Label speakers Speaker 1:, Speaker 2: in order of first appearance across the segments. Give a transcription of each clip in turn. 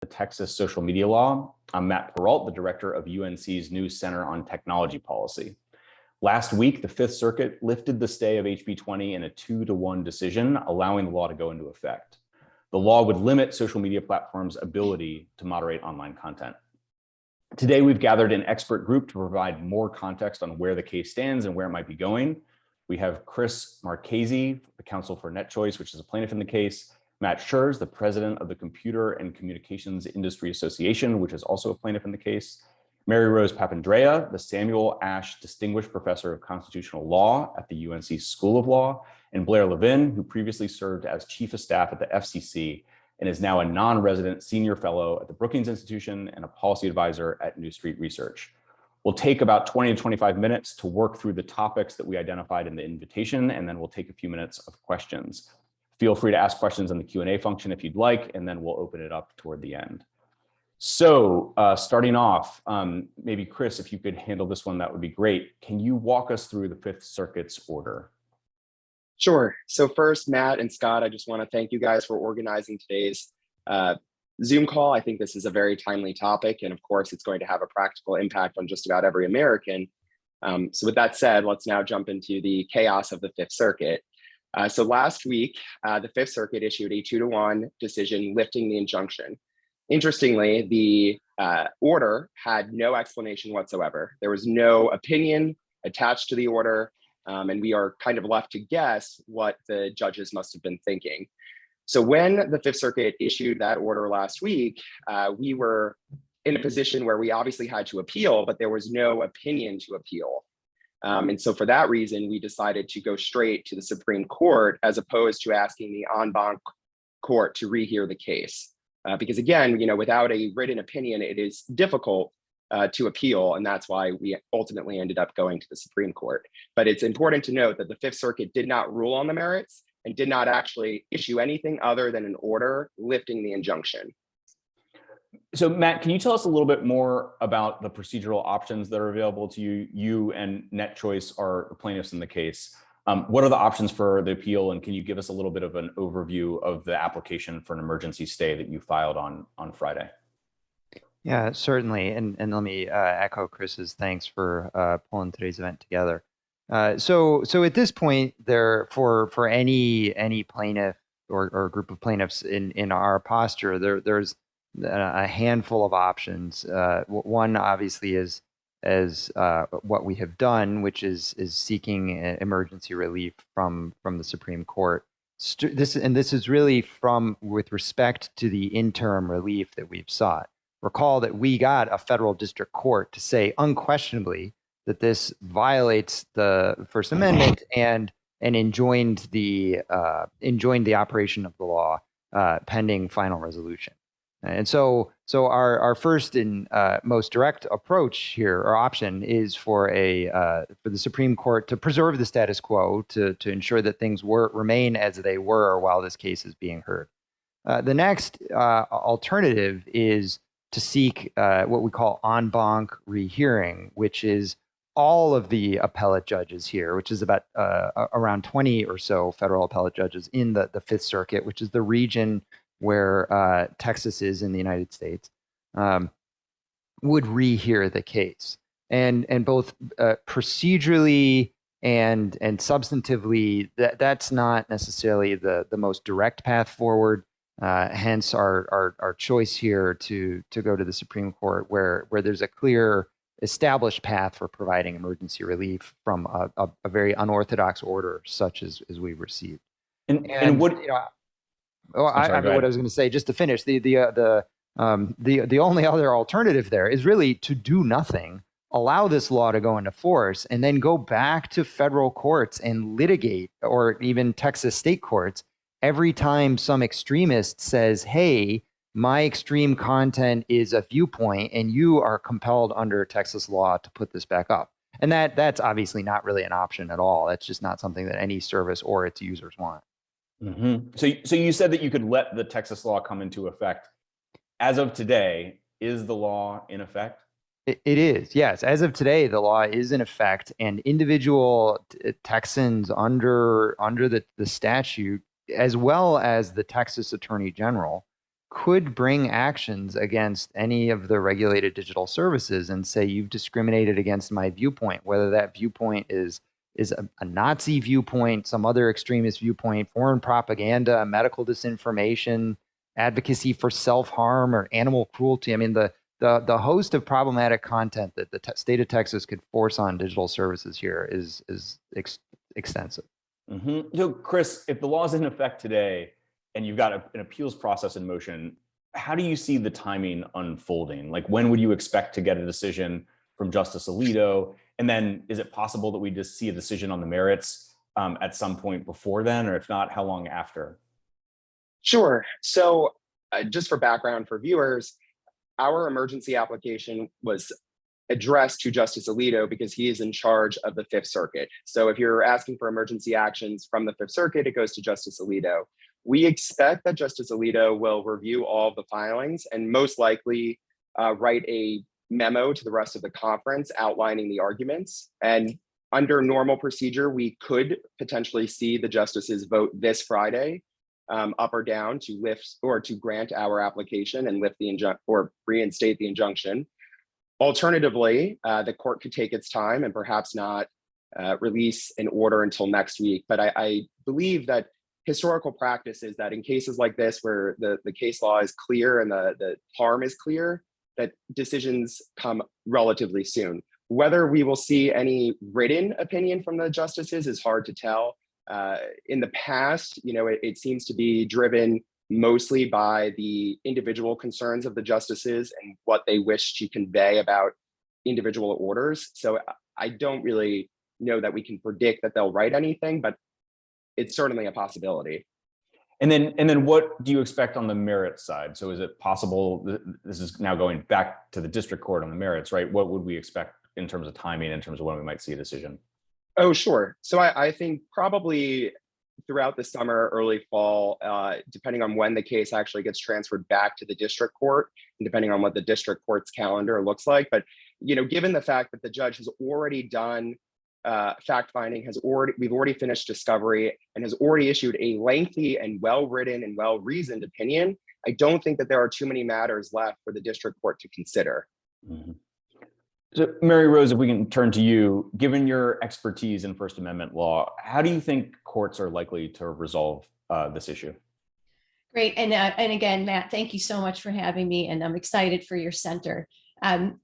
Speaker 1: the Texas social media law. I'm Matt Peralt, the director of UNC's new Center on Technology Policy. Last week, the Fifth Circuit lifted the stay of HB20 in a 2-1 decision, allowing the law to go into effect. The law would limit social media platforms' ability to moderate online content. Today, we've gathered an expert group to provide more context on where the case stands and where it might be going. We have Chris Marchese, the counsel for NetChoice, which is a plaintiff in the case, Matt Schurz, the president of the Computer and Communications Industry Association, which is also a plaintiff in the case, Mary Rose Papandrea, the Samuel Ash Distinguished Professor of Constitutional Law at the UNC School of Law, and Blair Levin, who previously served as chief of staff at the FCC and is now a non-resident senior fellow at the Brookings Institution and a policy advisor at New Street Research. We'll take about 20 to 25 minutes to work through the topics that we identified in the invitation, and then we'll take a few minutes of questions. Feel free to ask questions in the Q&A function if you'd like, and then we'll open it up toward the end. So starting off, maybe Chris, if you could handle this one, that would be great. Can you walk us through the Fifth Circuit's order?
Speaker 2: Sure. So first, Matt and Scott, I just want to thank you guys for organizing today's Zoom call. I think this is a very timely topic, and of course, it's going to have a practical impact on just about every American. So with that said, let's now jump into the chaos of the Fifth Circuit. So last week, the Fifth Circuit issued a 2-1 decision lifting the injunction. Interestingly, the order had no explanation whatsoever. There was no opinion attached to the order, and we are kind of left to guess what the judges must have been thinking. So when the Fifth Circuit issued that order last week, we were in a position where we obviously had to appeal, but there was no opinion to appeal. And so for that reason, we decided to go straight to the Supreme Court as opposed to asking the en banc court to rehear the case. Because again, without a written opinion, it is difficult to appeal, and that's why we ultimately ended up going to the Supreme Court. But it's important to note that the Fifth Circuit did not rule on the merits and did not actually issue anything other than an order lifting the injunction.
Speaker 1: So Matt, can you tell us a little bit more about the procedural options that are available to you? You and NetChoice are plaintiffs in the case. What are the options for the appeal, and can you give us a little bit of an overview of the application for an emergency stay that you filed on Friday?
Speaker 3: Yeah, certainly. And let me echo Chris's thanks for pulling today's event together. So at this point, for any plaintiff or group of plaintiffs in our posture, there's a handful of options. One obviously is what we have done, which is seeking emergency relief from the Supreme Court. This is really with respect to the interim relief that we've sought. Recall that we got a federal district court to say unquestionably that this violates the First Amendment and enjoined the operation of the law pending final resolution. And so our first and most direct approach here, or option, is for the Supreme Court to preserve the status quo to ensure that things remain as they were while this case is being heard. The next alternative is to seek what we call en banc rehearing, which is all of the appellate judges here, which is about around 20 or so federal appellate judges in the Fifth Circuit, which is the region where Texas is in the United States, would rehear the case. And both procedurally and substantively, that's not necessarily the most direct path forward. Hence our choice here to go to the Supreme Court, where there's a clear established path for providing emergency relief from a very unorthodox order such as we've received.
Speaker 1: And what
Speaker 3: what I was going to say, just to finish, the only other alternative there is really to do nothing, allow this law to go into force, and then go back to federal courts and litigate, or even Texas state courts, every time some extremist says, hey, my extreme content is a viewpoint and you are compelled under Texas law to put this back up. And that's obviously not really an option at all. That's just not something that any service or its users want.
Speaker 1: Mm-hmm. So you said that you could let the Texas law come into effect. As of today, is the law in effect?
Speaker 3: It is, yes. As of today, the law is in effect, and individual Texans under the statute, as well as the Texas Attorney General, could bring actions against any of the regulated digital services and say, you've discriminated against my viewpoint, whether that viewpoint is a Nazi viewpoint, some other extremist viewpoint, foreign propaganda, medical disinformation, advocacy for self-harm, or animal cruelty. I mean, the host of problematic content that the state of Texas could force on digital services here is extensive.
Speaker 1: So, Chris, if the law is in effect today and you've got an appeals process in motion, how do you see the timing unfolding? Like, when would you expect to get a decision from Justice Alito? And then is it possible that we just see a decision on the merits at some point before then, or if not, how long after?
Speaker 2: Sure. So just for background for viewers, our emergency application was addressed to Justice Alito because he is in charge of the Fifth Circuit. So if you're asking for emergency actions from the Fifth Circuit, it goes to Justice Alito. We expect that Justice Alito will review all of the filings and most likely write a memo to the rest of the conference outlining the arguments. And under normal procedure, we could potentially see the justices vote this Friday up or down to lift or to grant our application and lift the or reinstate the injunction. Alternatively, the court could take its time and perhaps not release an order until next week. But I believe that historical practice is that in cases like this, where the case law is clear and the harm is clear, that decisions come relatively soon. Whether we will see any written opinion from the justices is hard to tell. In the past, it seems to be driven mostly by the individual concerns of the justices and what they wish to convey about individual orders. So I don't really know that we can predict that they'll write anything, but it's certainly a possibility.
Speaker 1: And then what do you expect on the merit side? So is it possible, this is now going back to the district court on the merits, right? What would we expect in terms of timing, in terms of when we might see a decision?
Speaker 2: Oh, sure. So I think probably throughout the summer, early fall, depending on when the case actually gets transferred back to the district court, and depending on what the district court's calendar looks like. But given the fact that the judge has already done fact finding, we've already finished discovery, and has already issued a lengthy and well-written and well-reasoned opinion, I don't think that there are too many matters left for the district court to consider.
Speaker 1: Mm-hmm. So, Mary Rose, if we can turn to you, given your expertise in First Amendment law, how do you think courts are likely to resolve this issue?
Speaker 4: Great. And again, Matt, thank you so much for having me, and I'm excited for your center.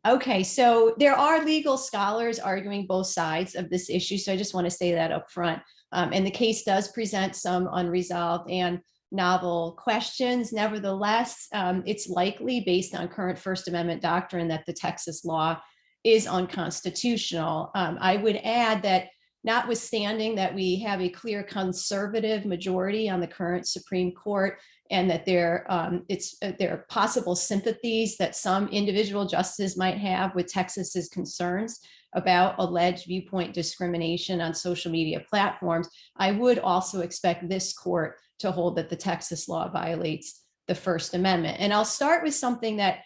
Speaker 4: Okay, so there are legal scholars arguing both sides of this issue, so I just want to say that up front. And the case does present some unresolved and novel questions. Nevertheless, it's likely, based on current First Amendment doctrine, that the Texas law is unconstitutional. I would add that, notwithstanding that we have a clear conservative majority on the current Supreme Court, and that there are possible sympathies that some individual justices might have with Texas's concerns about alleged viewpoint discrimination on social media platforms, I would also expect this court to hold that the Texas law violates the First Amendment. And I'll start with something that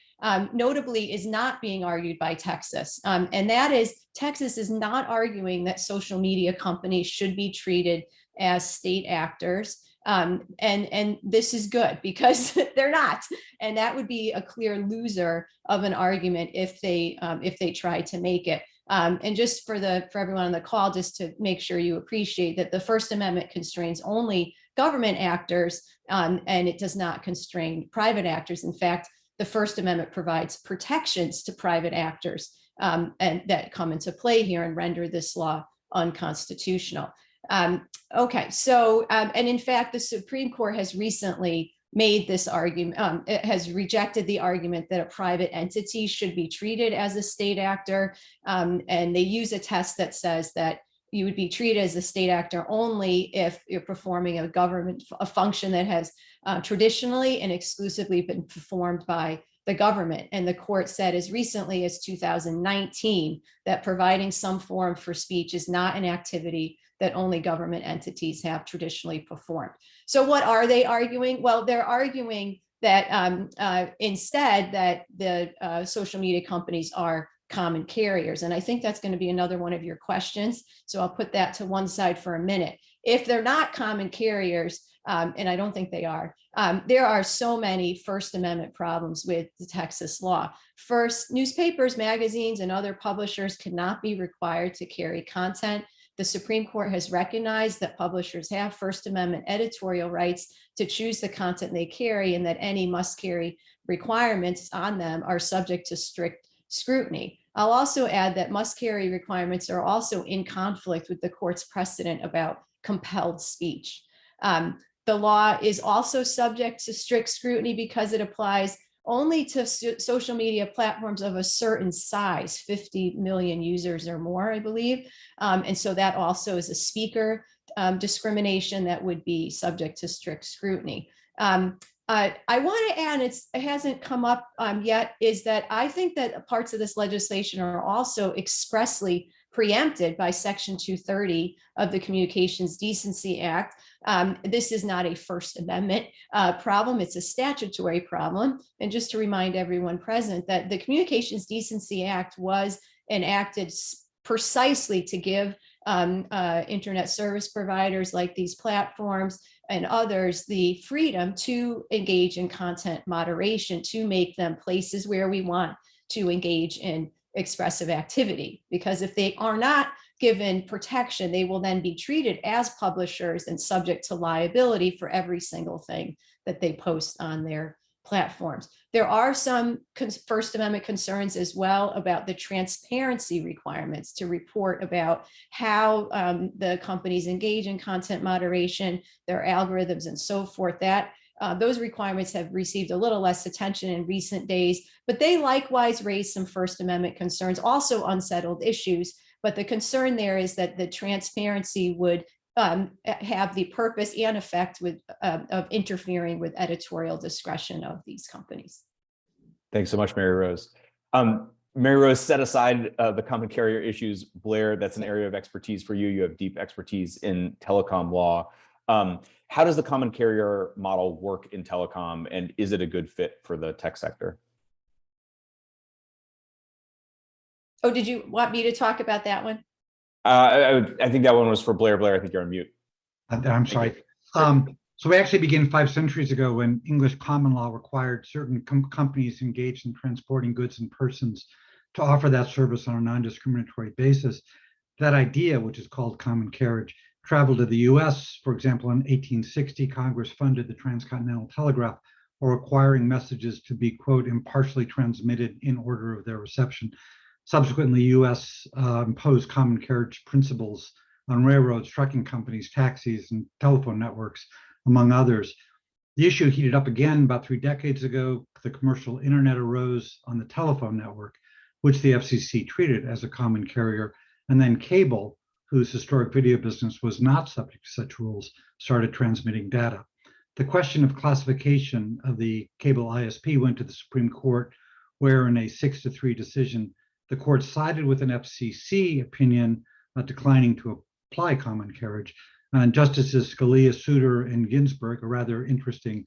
Speaker 4: notably is not being argued by Texas. And that is, Texas is not arguing that social media companies should be treated as state actors. And this is good, because they're not. And that would be a clear loser of an argument if they try to make it. And just for everyone on the call, just to make sure you appreciate that the First Amendment constrains only government actors, and it does not constrain private actors. In fact, the First Amendment provides protections to private actors and that come into play here and render this law unconstitutional. Okay, so, and in fact, the Supreme Court has recently made this argument, it has rejected the argument that a private entity should be treated as a state actor. And they use a test that says that you would be treated as a state actor only if you're performing a function that has traditionally and exclusively been performed by the government. And the court said as recently as 2019 that providing some forum for speech is not an activity that only government entities have traditionally performed. So what are they arguing? Well, they're arguing that instead that the social media companies are common carriers. And I think that's going to be another one of your questions. So I'll put that to one side for a minute. if they're not common carriers, and I don't think they are, there are so many First Amendment problems with the Texas law. First, newspapers, magazines, and other publishers cannot be required to carry content. The Supreme Court has recognized that publishers have First Amendment editorial rights to choose the content they carry, and that any must carry requirements on them are subject to strict scrutiny. I'll also add that must carry requirements are also in conflict with the court's precedent about compelled speech. The law is also subject to strict scrutiny because it applies only to social media platforms of a certain size, 50 million users or more, I believe. And so that also is a speaker discrimination that would be subject to strict scrutiny. I want to add, it hasn't come up yet, is that I think that parts of this legislation are also expressly preempted by Section 230 of the Communications Decency Act. This is not a First Amendment problem, it's a statutory problem. And just to remind everyone present that the Communications Decency Act was enacted precisely to give internet service providers like these platforms and others the freedom to engage in content moderation, to make them places where we want to engage in expressive activity. Because if they are not given protection, they will then be treated as publishers and subject to liability for every single thing that they post on their platforms. There are some First Amendment concerns as well about the transparency requirements to report about how the companies engage in content moderation, their algorithms and so forth. That those requirements have received a little less attention in recent days, but they likewise raise some First Amendment concerns, also unsettled issues. But the concern there is that the transparency would have the purpose and effect of interfering with editorial discretion of these companies.
Speaker 1: Thanks so much, Mary Rose. Mary Rose, set aside the common carrier issues. Blair, that's an area of expertise for you. You have deep expertise in telecom law. How does the common carrier model work in telecom, and is it a good fit for the tech sector?
Speaker 4: Oh, did you want me to talk about that one?
Speaker 1: I think that one was for Blair. Blair, I think you're on mute.
Speaker 5: I'm sorry. So we actually began 5 centuries ago when English common law required certain companies engaged in transporting goods and persons to offer that service on a non-discriminatory basis. That idea, which is called common carriage, traveled to the US. For example, in 1860, Congress funded the Transcontinental Telegraph for requiring messages to be, quote, impartially transmitted in order of their reception. Subsequently, US imposed common carriage principles on railroads, trucking companies, taxis, and telephone networks, among others. The issue heated up again about 3 decades ago. The commercial internet arose on the telephone network, which the FCC treated as a common carrier. And then cable, whose historic video business was not subject to such rules, started transmitting data. The question of classification of the cable ISP went to the Supreme Court, where in a 6-3 decision, the court sided with an FCC opinion declining to apply common carriage. And Justices Scalia, Souter, and Ginsburg, a rather interesting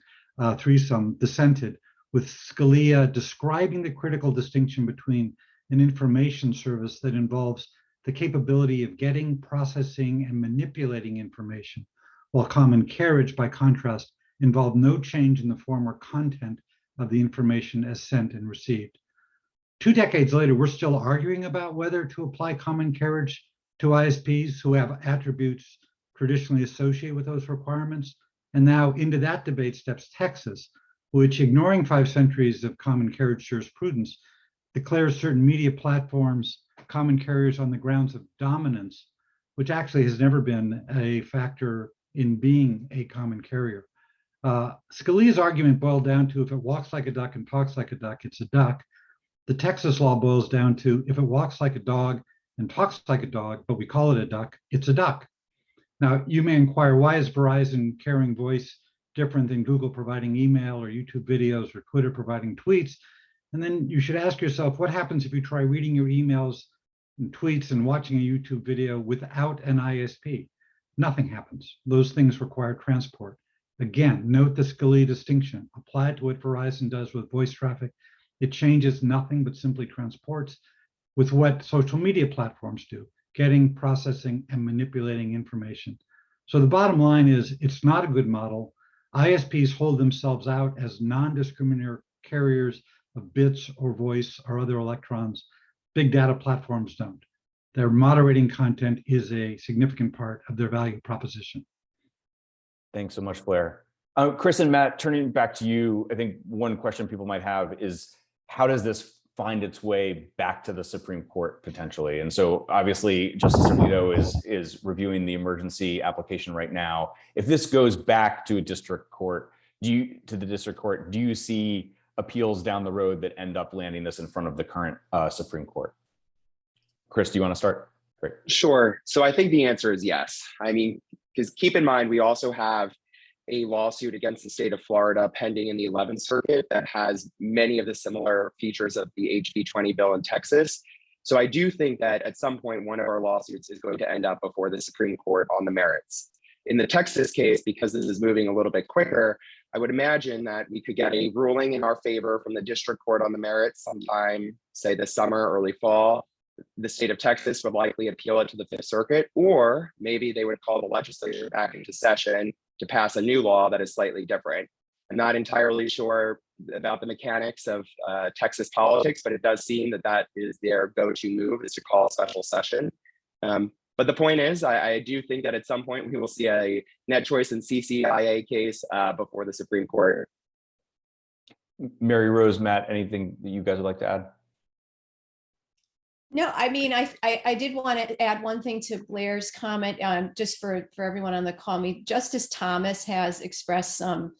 Speaker 5: threesome, dissented, with Scalia describing the critical distinction between an information service that involves the capability of getting, processing, and manipulating information, while common carriage, by contrast, involved no change in the form or content of the information as sent and received. 2 decades later, we're still arguing about whether to apply common carriage to ISPs who have attributes traditionally associated with those requirements. And now into that debate steps Texas, which, ignoring 5 centuries of common carriage jurisprudence, declares certain media platforms common carriers on the grounds of dominance, which actually has never been a factor in being a common carrier. Scalia's argument boiled down to, if it walks like a duck and talks like a duck, it's a duck. The Texas law boils down to, if it walks like a dog and talks like a dog, but we call it a duck, it's a duck. Now, you may inquire, why is Verizon carrying voice different than Google providing email or YouTube videos or Twitter providing tweets? And then you should ask yourself, what happens if you try reading your emails and tweets and watching a YouTube video without an ISP? Nothing happens. Those things require transport. Again, note the Scalia distinction. Apply it to what Verizon does with voice traffic. It changes nothing but simply transports, with what social media platforms do, getting, processing, and manipulating information. So the bottom line is it's not a good model. ISPs hold themselves out as non-discriminatory carriers of bits or voice or other electrons. Big data platforms don't. Their moderating content is a significant part of their value proposition.
Speaker 1: Thanks so much, Blair. Chris and Matt, turning back to you, I think one question people might have is, how does this find its way back to the Supreme Court potentially? And so obviously Justice Alito is reviewing the emergency application right now. If this goes back to a district court, do you see appeals down the road that end up landing this in front of the current Supreme Court? Chris, do you want to start? Great.
Speaker 2: Sure. So I think the answer is yes. I mean, because keep in mind, we also have a lawsuit against the state of Florida pending in the 11th Circuit that has many of the similar features of the HB20 bill in Texas. So I do think that at some point, one of our lawsuits is going to end up before the Supreme Court on the merits. In the Texas case, because this is moving a little bit quicker, I would imagine that we could get a ruling in our favor from the district court on the merits sometime, say this summer, early fall. The state of Texas would likely appeal it to the Fifth Circuit, or maybe they would call the legislature back into session to pass a new law that is slightly different. I'm not entirely sure about the mechanics of Texas politics, but it does seem that that is their go-to move, is to call a special session. But the point is, I do think that at some point we will see a net choice and CCIA case before the Supreme Court.
Speaker 1: Mary Rose, Matt, anything that you guys would like to add?
Speaker 4: No, I mean, I did want to add one thing to Blair's comment, just for everyone on the call. I mean, Justice Thomas has expressed some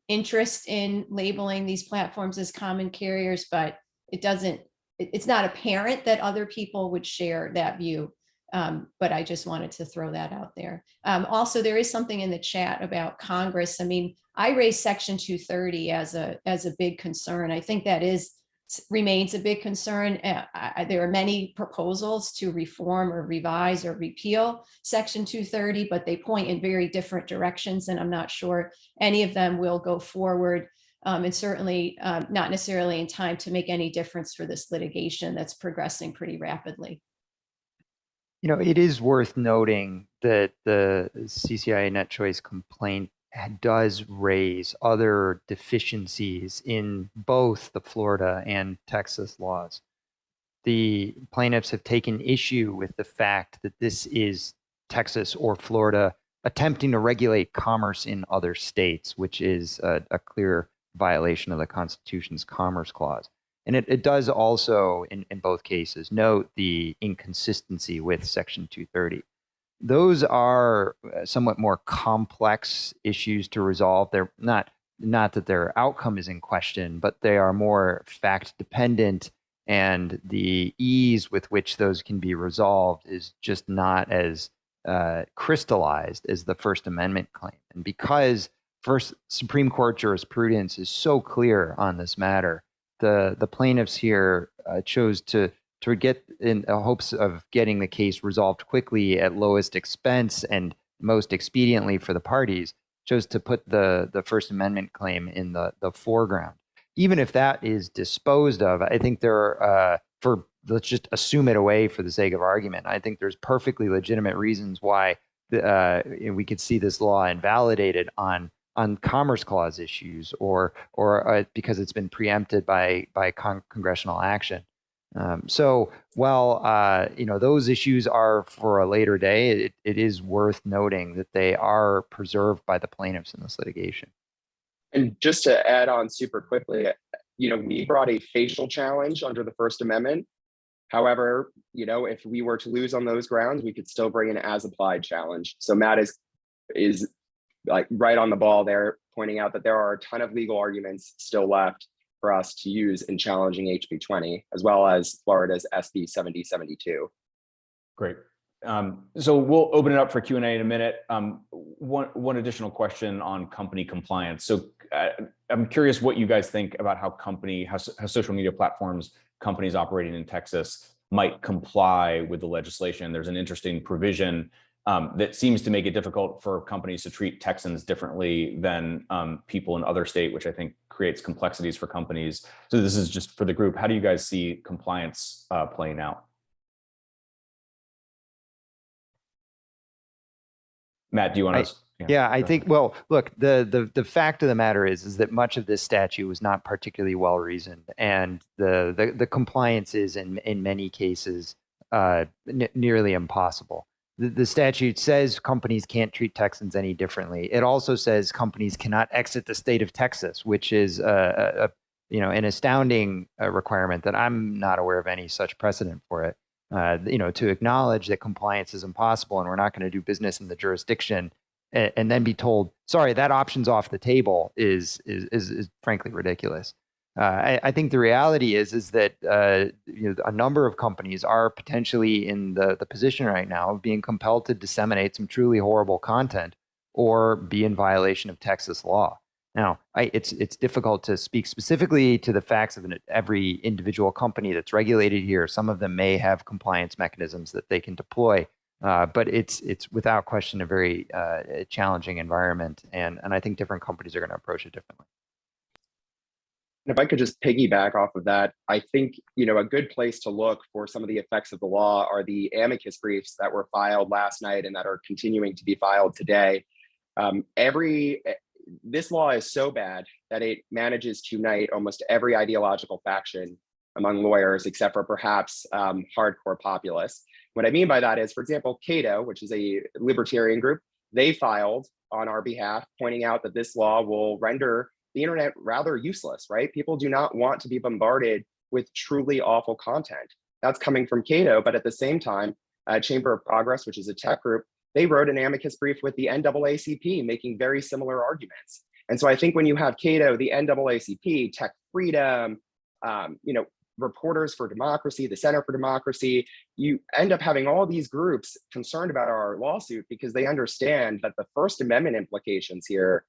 Speaker 4: interest in labeling these platforms as common carriers, but it's not apparent that other people would share that view. But I just wanted to throw that out there. Also, there is something in the chat about Congress. I mean, I raised Section 230 as a big concern. I think that remains a big concern. There are many proposals to reform or revise or repeal Section 230, but they point in very different directions, and I'm not sure any of them will go forward, and certainly not necessarily in time to make any difference for this litigation that's progressing pretty rapidly.
Speaker 3: You know, it is worth noting that the CCIA net choice complaint does raise other deficiencies in both the Florida and Texas laws. The plaintiffs have taken issue with the fact that this is Texas or Florida attempting to regulate commerce in other states, which is a clear violation of the Constitution's Commerce Clause. And it does also, in both cases, note the inconsistency with Section 230. Those are somewhat more complex issues to resolve. They're not that their outcome is in question, but they are more fact dependent, and the ease with which those can be resolved is just not as crystallized as the First Amendment claim. And because Supreme Court jurisprudence is so clear on this matter, the plaintiffs here chose to get in hopes of getting the case resolved quickly at lowest expense and most expediently for the parties, chose to put the First Amendment claim in the foreground. Even if that is disposed of, I think there are, let's just assume it away for the sake of argument, I think there's perfectly legitimate reasons why we could see this law invalidated on Commerce Clause issues or because it's been preempted by congressional action. So while those issues are for a later day, it is worth noting that they are preserved by the plaintiffs in this litigation.
Speaker 2: And just to add on super quickly, we brought a facial challenge under the First Amendment. However, if we were to lose on those grounds, we could still bring an as-applied challenge. So Matt is like right on the ball there, pointing out that there are a ton of legal arguments still left for us to use in challenging HB20, as well as Florida's SB 7072.
Speaker 1: Great. So we'll open it up for Q&A in a minute. One additional question on company compliance. So I'm curious what you guys think about how social media platforms, companies operating in Texas might comply with the legislation. There's an interesting provision that seems to make it difficult for companies to treat Texans differently than people in other states, which I think creates complexities for companies. So this is just for the group. How do you guys see compliance playing out? Matt, do you want to?
Speaker 3: Yeah, I think, well, look, the fact of the matter is that much of this statute was not particularly well reasoned, and the compliance is in many cases nearly impossible. The statute says companies can't treat Texans any differently. It also says companies cannot exit the state of Texas, which is an astounding requirement that I'm not aware of any such precedent for it. To acknowledge that compliance is impossible and we're not going to do business in the jurisdiction, and then be told, sorry, that option's off the table is frankly ridiculous. I think the reality is that a number of companies are potentially in the position right now of being compelled to disseminate some truly horrible content or be in violation of Texas law. Now, it's difficult to speak specifically to the facts of every individual company that's regulated here. Some of them may have compliance mechanisms that they can deploy, but it's without question a very challenging environment, and I think different companies are going to approach it differently.
Speaker 2: And if I could just piggyback off of that, I think a good place to look for some of the effects of the law are the amicus briefs that were filed last night and that are continuing to be filed today. This law is so bad that it manages to unite almost every ideological faction among lawyers, except for perhaps hardcore populists. What I mean by that is, for example, Cato, which is a libertarian group, they filed on our behalf, pointing out that this law will render the internet rather useless, right? People do not want to be bombarded with truly awful content. That's coming from Cato, but at the same time, Chamber of Progress, which is a tech group, they wrote an amicus brief with the NAACP making very similar arguments. And so I think when you have Cato, the NAACP, Tech Freedom, Reporters for Democracy, the Center for Democracy, you end up having all these groups concerned about our lawsuit because they understand that the First Amendment implications here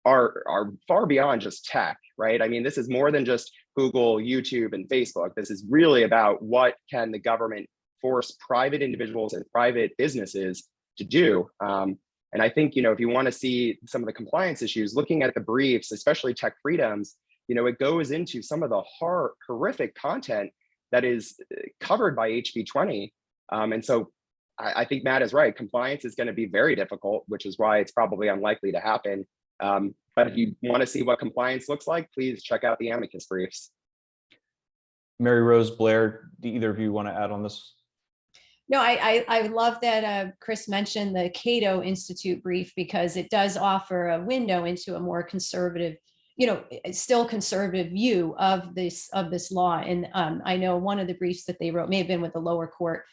Speaker 2: are far beyond just tech, right? I mean, this is more than just Google, YouTube, and Facebook. This is really about what can the government force private individuals and private businesses to do. And I think, if you want to see some of the compliance issues, looking at the briefs, especially Tech Freedoms, it goes into some of the horrific content that is covered by HB20. And so I think Matt is right. Compliance is going to be very difficult, which is why it's probably unlikely to happen. But if you want to see what compliance looks like, please check out the amicus briefs.
Speaker 1: Mary Rose, Blair, do either of you want to add on this?
Speaker 4: No, I love that Chris mentioned the Cato Institute brief, because it does offer a window into a more conservative, still conservative view of this law. And I know one of the briefs that they wrote may have been with the lower court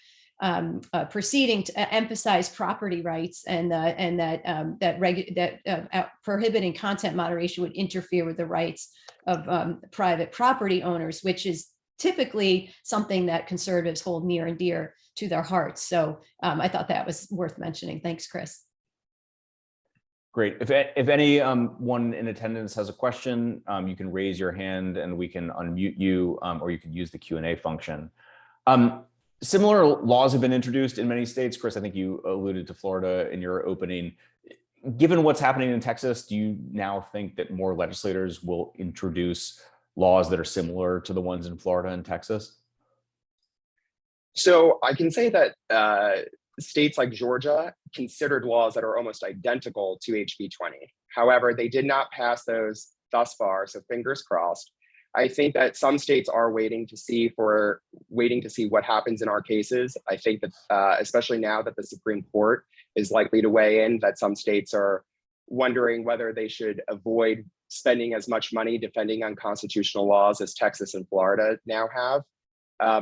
Speaker 4: proceeding to emphasize property rights, and that prohibiting content moderation would interfere with the rights of private property owners, which is typically something that conservatives hold near and dear to their hearts. So I thought that was worth mentioning. Thanks, Chris.
Speaker 1: Great. If anyone in attendance has a question, you can raise your hand and we can unmute you, or you can use the Q&A function. Similar laws have been introduced in many states. Chris, I think you alluded to Florida in your opening. Given what's happening in Texas, do you now think that more legislators will introduce laws that are similar to the ones in Florida and Texas?
Speaker 2: So I can say that states like Georgia considered laws that are almost identical to HB20. However, they did not pass those thus far, so fingers crossed. I think that some states are waiting to see what happens in our cases. I think that especially now that the Supreme Court is likely to weigh in, that some states are wondering whether they should avoid spending as much money defending unconstitutional laws as Texas and Florida now have.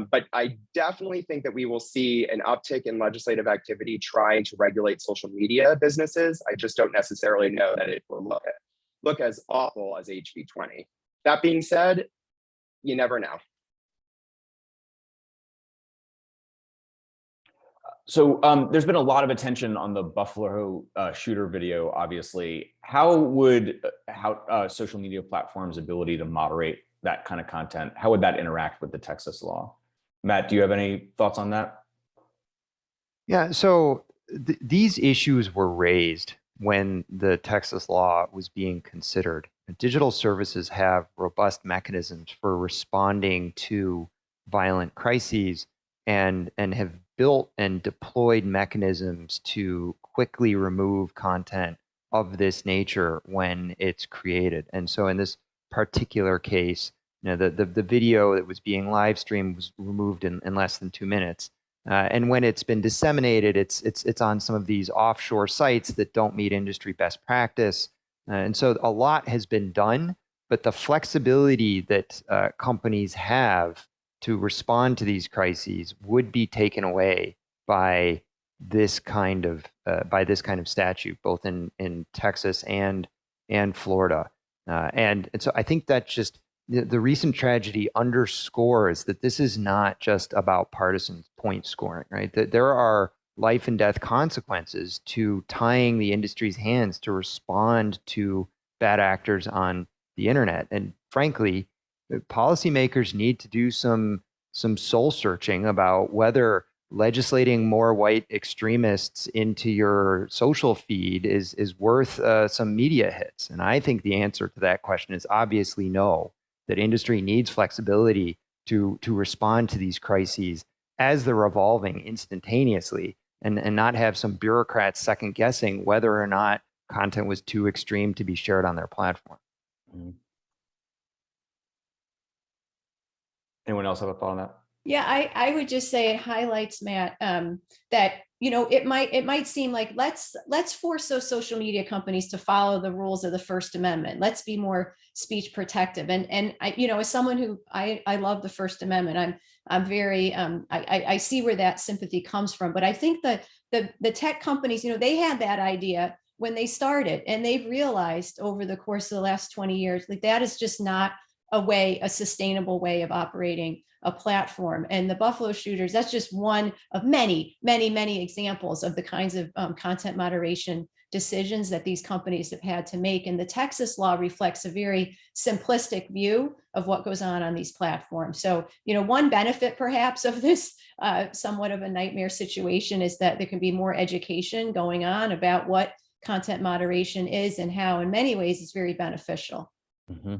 Speaker 2: But I definitely think that we will see an uptick in legislative activity trying to regulate social media businesses. I just don't necessarily know that it will look as awful as HB20. That being said, you never know.
Speaker 1: So there's been a lot of attention on the Buffalo shooter video, obviously. How would social media platforms' ability to moderate that kind of content, how would that interact with the Texas law? Matt, do you have any thoughts on that?
Speaker 3: Yeah, so these issues were raised when the Texas law was being considered. Digital services have robust mechanisms for responding to violent crises and have built and deployed mechanisms to quickly remove content of this nature when it's created. And so in this particular case, the video that was being live streamed was removed in less than 2 minutes. And when it's been disseminated, it's on some of these offshore sites that don't meet industry best practice. And so a lot has been done, but the flexibility that companies have to respond to these crises would be taken away by this kind of statute, both in Texas and Florida. And so I think that just the recent tragedy underscores that this is not just about partisan point scoring, right? That there are life and death consequences to tying the industry's hands to respond to bad actors on the internet. And frankly, policymakers need to do some soul searching about whether legislating more white extremists into your social feed is worth some media hits. And I think the answer to that question is obviously no, that industry needs flexibility to respond to these crises as they're evolving instantaneously, and not have some bureaucrats second guessing whether or not content was too extreme to be shared on their platform.
Speaker 1: Mm-hmm. Anyone else have a thought on that?
Speaker 4: Yeah, I would just say it highlights, Matt, that it might seem like let's force those social media companies to follow the rules of the First Amendment. Let's be more speech protective. And I, as someone who I love the First Amendment, I'm very I see where that sympathy comes from. But I think that the tech companies, they had that idea when they started, and they've realized over the course of the last 20 years that is just not a sustainable way of operating a platform. And the Buffalo shooters, that's just one of many, many, many examples of the kinds of content moderation decisions that these companies have had to make. And the Texas law reflects a very simplistic view of what goes on these platforms. So, one benefit perhaps of this somewhat of a nightmare situation is that there can be more education going on about what content moderation is and how in many ways it's very beneficial.
Speaker 1: Mm-hmm.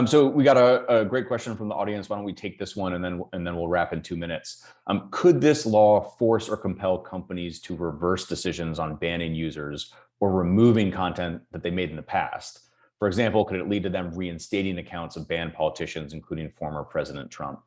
Speaker 1: So we got a great question from the audience. Why don't we take this one and then we'll wrap in 2 minutes. Could this law force or compel companies to reverse decisions on banning users or removing content that they made in the past? For example, could it lead to them reinstating accounts of banned politicians, including former President Trump?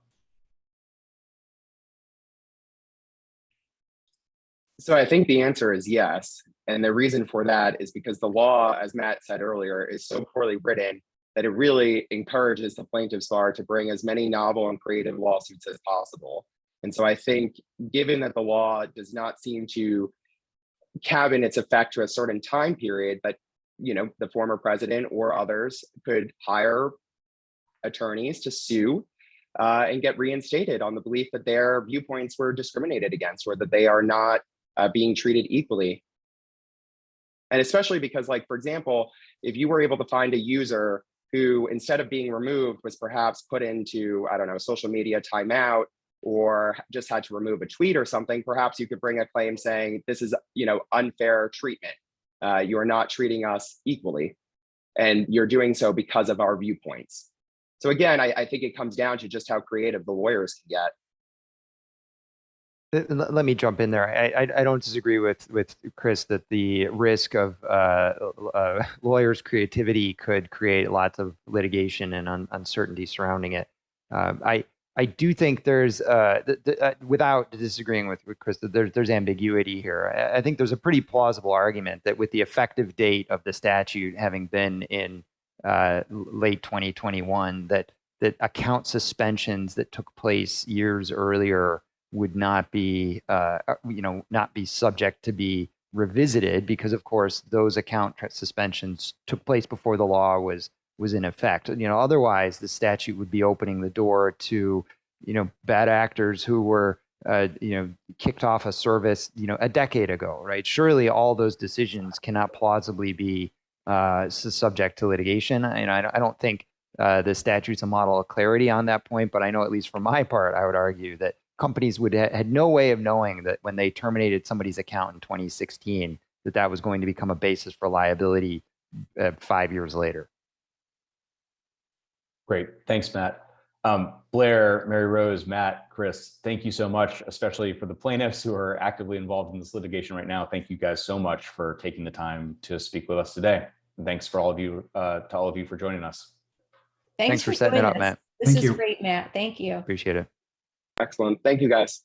Speaker 2: So I think the answer is yes. And the reason for that is because the law, as Matt said earlier, is so poorly written that it really encourages the plaintiff's bar to bring as many novel and creative lawsuits as possible. And so I think, given that the law does not seem to cabin its effect to a certain time period, but the former president or others could hire attorneys to sue and get reinstated on the belief that their viewpoints were discriminated against or that they are not being treated equally. And especially because, for example, if you were able to find a user who, instead of being removed, was perhaps put into, social media timeout, or just had to remove a tweet or something, perhaps you could bring a claim saying, this is, unfair treatment. You're not treating us equally, and you're doing so because of our viewpoints. So again, I think it comes down to just how creative the lawyers can get.
Speaker 3: Let me jump in there. I don't disagree with Chris that the risk of lawyers' creativity could create lots of litigation and uncertainty surrounding it. I do think there's, without disagreeing with Chris, that there's ambiguity here. I think there's a pretty plausible argument that with the effective date of the statute having been in late 2021, that account suspensions that took place years earlier would not be, not be subject to be revisited, because of course those account suspensions took place before the law was in effect. Otherwise the statute would be opening the door to, bad actors who were, kicked off a service, a decade ago, right? Surely all those decisions cannot plausibly be subject to litigation. I don't think the statute's a model of clarity on that point, but I know, at least for my part, I would argue that companies had no way of knowing that when they terminated somebody's account in 2016, that was going to become a basis for liability 5 years later.
Speaker 1: Great, thanks, Matt. Blair, Mary Rose, Matt, Chris, thank you so much, especially for the plaintiffs who are actively involved in this litigation right now. Thank you guys so much for taking the time to speak with us today. And thanks for all of you, to all of you for joining us.
Speaker 3: Thanks for setting it
Speaker 4: doing
Speaker 3: up,
Speaker 4: this.
Speaker 3: Matt.
Speaker 4: This
Speaker 5: Thank
Speaker 4: is
Speaker 5: you.
Speaker 4: great, Matt. Thank you.
Speaker 3: Appreciate it.
Speaker 2: Excellent. Thank you, guys.